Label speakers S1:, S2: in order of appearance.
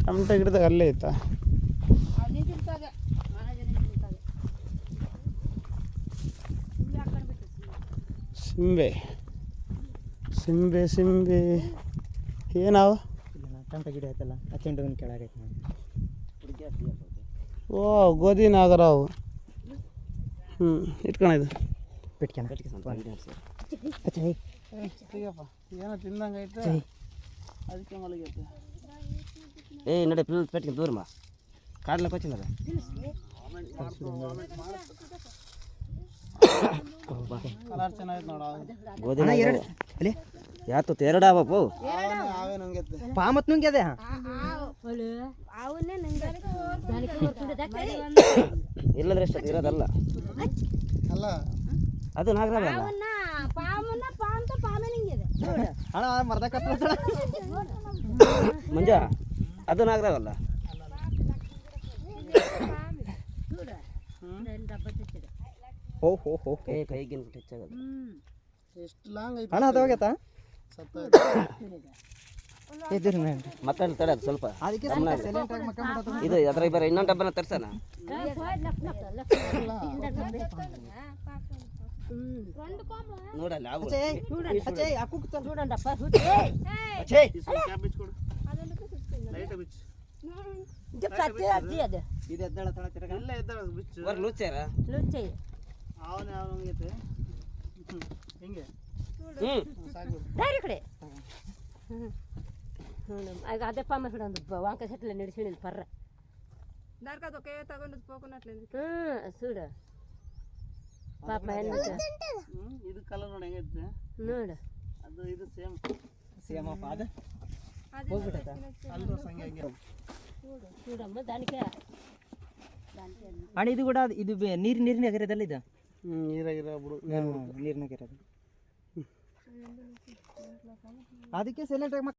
S1: Tomato ಗಿಡದಾಗ ಅಲ್ಲೇ ಐತಾ? ಸಿಂಬೆ ಸಿಂಬೆ ಸಿಂಬೆ ಏನಾವು?
S2: ಟೊಮೆಟೊ ಗಿಡ ಐತಲ್ಲ ಆ ಚೆಂಡು ಹೂವಿನ ಕೆಳಗೈತೆ ನೋಡಿ.
S1: ಓ ಗೋಧಿನ ಆಗರ ಅವು. ಇಟ್ಕೊಂಡಿದ್ದು ಏನೋ ತಿಂದಂಗೆ ಐತೆ, ಅದಕ್ಕೆ ಮಲಗೈತೆ.
S2: ನಡೆ ಪಿಲ್ ಪೆಟ್ಟಿಗೆ ದೂರ ಮಾ ಕಾಡ್ಲಕ್ಕೆ వచ్చిందా
S1: ಕಲರ್ ಚೆನ್ನಾಗೈತೆ ನೋಡ.
S2: ಗೋಧಿ ಅಲ್ಲಿ ಯಾತು ತೆರಡಾವಪ್ಪು
S1: ಅವೇ ನುಂಗೈತೆ.
S2: ಪಾಮತ್ ನುಂಗ್ಯದೆ ಇಲ್ಲದ್ರೆ ಎಷ್ಟು ಇರೋದಲ್ಲ
S1: ಅಲ್ಲ
S2: ಅದು ನಾಗರಾವ ಅಣ್ಣ ಮರ್ದಕ್ಕ ಮಂಜ ಅದು ನಾಗರಾವಲ್ಲ. ಓಹೋ ಕೈಗಿನ ಹೆಚ್ಚಾಗದು.
S1: ಎಷ್ಟು ಲಾಂಗ್ ಐತೆ
S2: ಅಣ್ಣ ಅದು ಹೋಗ್ಯತಾ ಮಕ್ಕಳು ತಡ ಸ್ವಲ್ಪ ಇದು ಅದ್ರ ಬೇರೆ ಇನ್ನೊಂದು ಡಬ್ಬನ ತರ್ಸಣ. ನೋಡಲ್ಲ
S1: ಹಿಂಗೆ
S3: ಅದೇ ಪಾಮ ಹಿಡೊಂದು ವಾಂಕ ಸೆಟ್ಲ ನಡೆಸಿಣಿದ್ ಪರ್ರ ಸೂಡ ಪಾಪ ಹೆಣ್ಣು
S1: ಇದು ಕಲರ್ ನೋಡಿ ಹೆಂಗೈತೆ
S3: ನೋಡು.
S1: ಅದು ಇದು ಸೇಮ್
S2: ಸೇಮ್ ಅಪ್ಪ ಅದು
S1: ಅಲ್ರು ಸಂಗೆ ಹಂಗೆ
S3: చూడమ్మ దానికే
S2: ಅಣ್ಣ ಇದು ಕೂಡ ಇದು ನೀರಿನ ಕೆರೆದಲ್ಲ ಇದು
S1: ನೀರಾಗಿರೋ ಬಿಡು
S2: ನೀರಿನ ಕೆರೆ ಅದಕ್ಕೆ ಸೈಲೆಂಟ್ ಆಗಿ